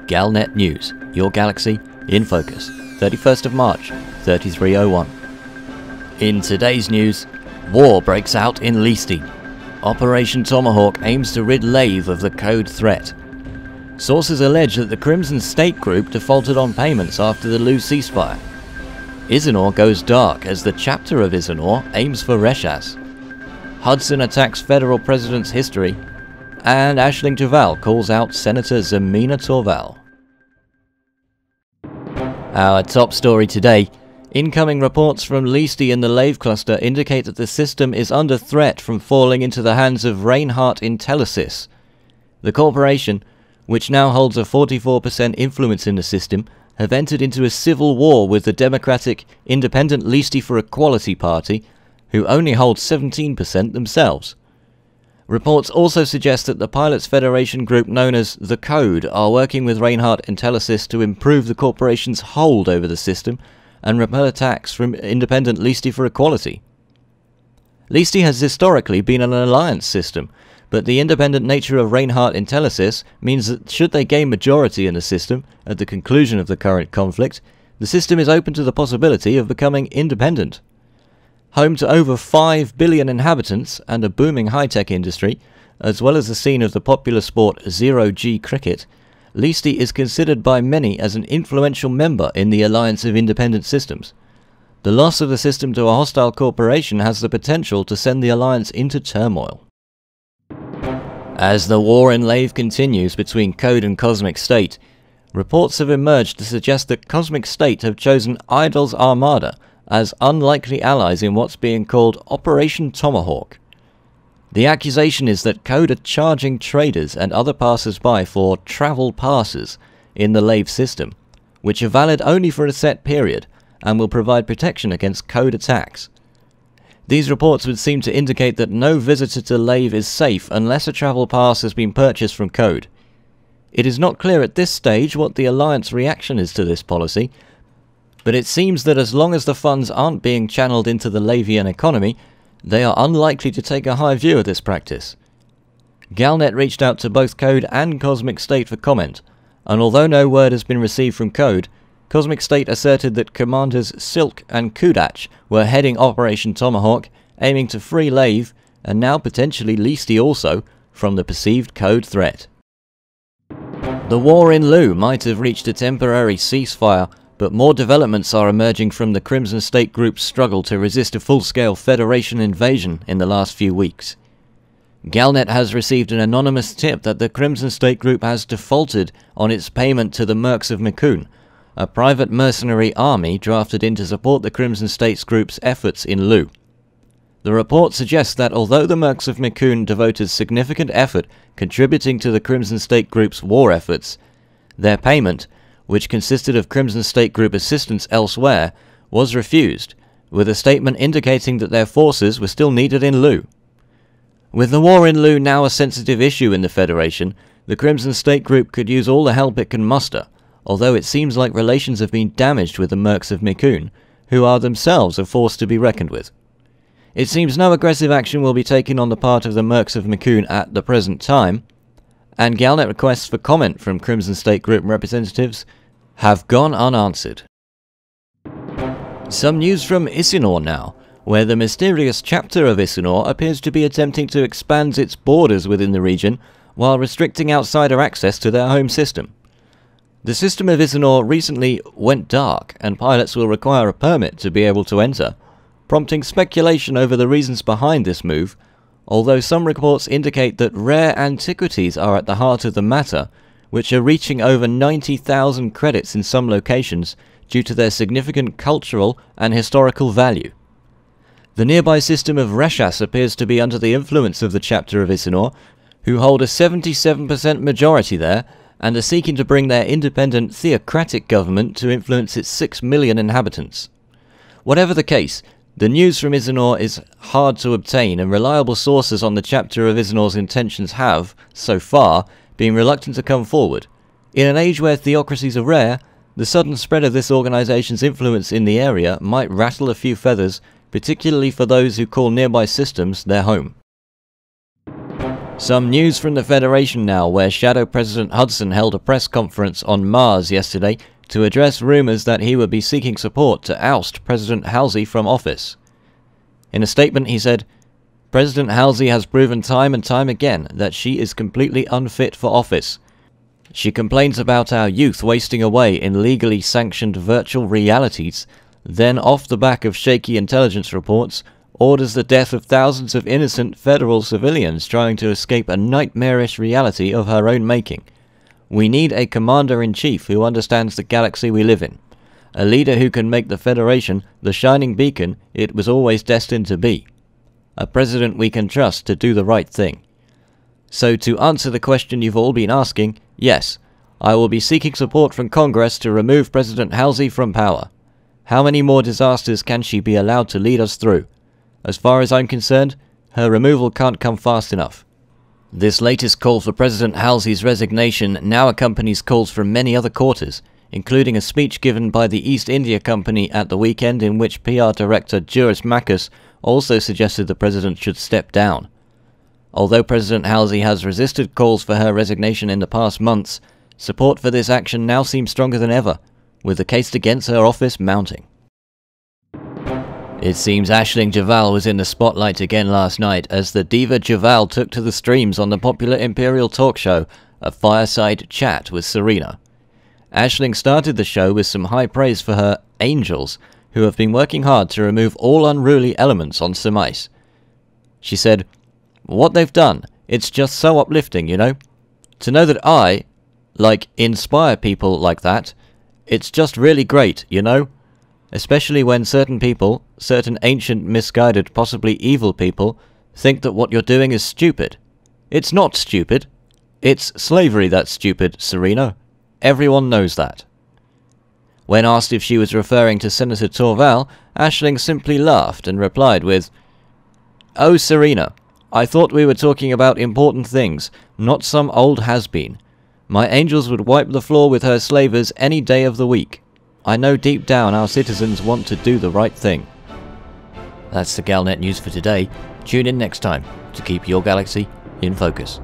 Galnet News, your galaxy in focus, 31st of March, 3301. In today's news, war breaks out in Leesti. Operation Tomahawk aims to rid Lave of the code threat. Sources allege that the Crimson State Group defaulted on payments after the Lugh ceasefire. Isenor goes dark as the Chapter of Isinor aims for Reshas. Hudson attacks federal president's history, and Ashling Duval calls out Senator Zemina Torval. Our top story today. Incoming reports from Leesti in the Lave cluster indicate that the system is under threat from falling into the hands of Reinhardt Intellisys. The corporation, which now holds a 44% influence in the system, have entered into a civil war with the Democratic Independent Leesti for Equality Party, who only hold 17% themselves. Reports also suggest that the Pilots Federation group known as The Code are working with Reinhardt Intellisys to improve the corporation's hold over the system and repel attacks from Independent Leesti for Equality. Leesti has historically been an alliance system, but the independent nature of Reinhardt Intellisys means that should they gain majority in the system at the conclusion of the current conflict, the system is open to the possibility of becoming independent. Home to over 5 billion inhabitants and a booming high-tech industry, as well as the scene of the popular sport Zero-G cricket, Leesti is considered by many as an influential member in the Alliance of Independent Systems. The loss of the system to a hostile corporation has the potential to send the Alliance into turmoil. As the war in Lave continues between Code and Cosmic State, reports have emerged to suggest that Cosmic State have chosen Idol's Armada as unlikely allies in what's being called Operation Tomahawk. The accusation is that Code are charging traders and other passers-by for travel passes in the Lave system, which are valid only for a set period and will provide protection against Code attacks. These reports would seem to indicate that no visitor to Lave is safe unless a travel pass has been purchased from Code. It is not clear at this stage what the Alliance reaction is to this policy, but it seems that as long as the funds aren't being channeled into the Lavian economy, they are unlikely to take a high view of this practice. Galnet reached out to both Code and Cosmic State for comment, and although no word has been received from Code, Cosmic State asserted that Commanders Silk and Kudach were heading Operation Tomahawk, aiming to free Lave, and now potentially Leesti also, from the perceived Code threat. The war in Lugh might have reached a temporary ceasefire, but more developments are emerging from the Crimson State Group's struggle to resist a full-scale Federation invasion in the last few weeks. Galnet has received an anonymous tip that the Crimson State Group has defaulted on its payment to the Mercs of Mikun, a private mercenary army drafted in to support the Crimson State Group's efforts in Lugh. The report suggests that although the Mercs of Mikun devoted significant effort contributing to the Crimson State Group's war efforts, their payment, which consisted of Crimson State Group assistance elsewhere, was refused, with a statement indicating that their forces were still needed in Lugh. With the war in Lugh now a sensitive issue in the Federation, the Crimson State Group could use all the help it can muster, although it seems like relations have been damaged with the Mercs of Mikun, who are themselves a force to be reckoned with. It seems no aggressive action will be taken on the part of the Mercs of Mikun at the present time, and Galnet requests for comment from Crimson State Group representatives have gone unanswered. Some news from Isenor now, where the mysterious Chapter of Isinor appears to be attempting to expand its borders within the region while restricting outsider access to their home system. The system of Isenor recently went dark, and pilots will require a permit to be able to enter, prompting speculation over the reasons behind this move, although some reports indicate that rare antiquities are at the heart of the matter, which are reaching over 90,000 credits in some locations due to their significant cultural and historical value. The nearby system of Reshas appears to be under the influence of the Chapter of Isinor, who hold a 77% majority there, and are seeking to bring their independent theocratic government to influence its 6 million inhabitants. Whatever the case, the news from Isenor is hard to obtain, and reliable sources on the Chapter of Isinor's intentions have, so far, been reluctant to come forward. In an age where theocracies are rare, the sudden spread of this organization's influence in the area might rattle a few feathers, particularly for those who call nearby systems their home. Some news from the Federation now, where Shadow President Hudson held a press conference on Mars yesterday to address rumours that he would be seeking support to oust President Halsey from office. In a statement he said, "President Halsey has proven time and time again that she is completely unfit for office. She complains about our youth wasting away in legally sanctioned virtual realities, then off the back of shaky intelligence reports, orders the death of thousands of innocent federal civilians trying to escape a nightmarish reality of her own making. We need a commander-in-chief who understands the galaxy we live in, a leader who can make the Federation the shining beacon it was always destined to be, a president we can trust to do the right thing." So to answer the question you've all been asking, yes, I will be seeking support from Congress to remove President Halsey from power. How many more disasters can she be allowed to lead us through? As far as I'm concerned, her removal can't come fast enough. This latest call for President Halsey's resignation now accompanies calls from many other quarters, including a speech given by the East India Company at the weekend in which PR Director Juris Makis also suggested the president should step down. Although President Halsey has resisted calls for her resignation in the past months, support for this action now seems stronger than ever, with the case against her office mounting. It seems Ashling Duval was in the spotlight again last night as the diva Duval took to the streams on the popular Imperial talk show, A Fireside Chat with Serena. Ashling started the show with some high praise for her angels, who have been working hard to remove all unruly elements on Semais. She said, "What they've done, it's just so uplifting, you know? To know that I, inspire people like that, it's just really great, you know? Especially when certain people, certain ancient, misguided, possibly evil people, think that what you're doing is stupid. It's not stupid. It's slavery that's stupid, Serena. Everyone knows that." When asked if she was referring to Senator Torval, Ashling simply laughed and replied with, "Oh, Serena, I thought we were talking about important things, not some old has-been. My angels would wipe the floor with her slavers any day of the week. I know deep down our citizens want to do the right thing." That's the Galnet news for today. Tune in next time to keep your galaxy in focus.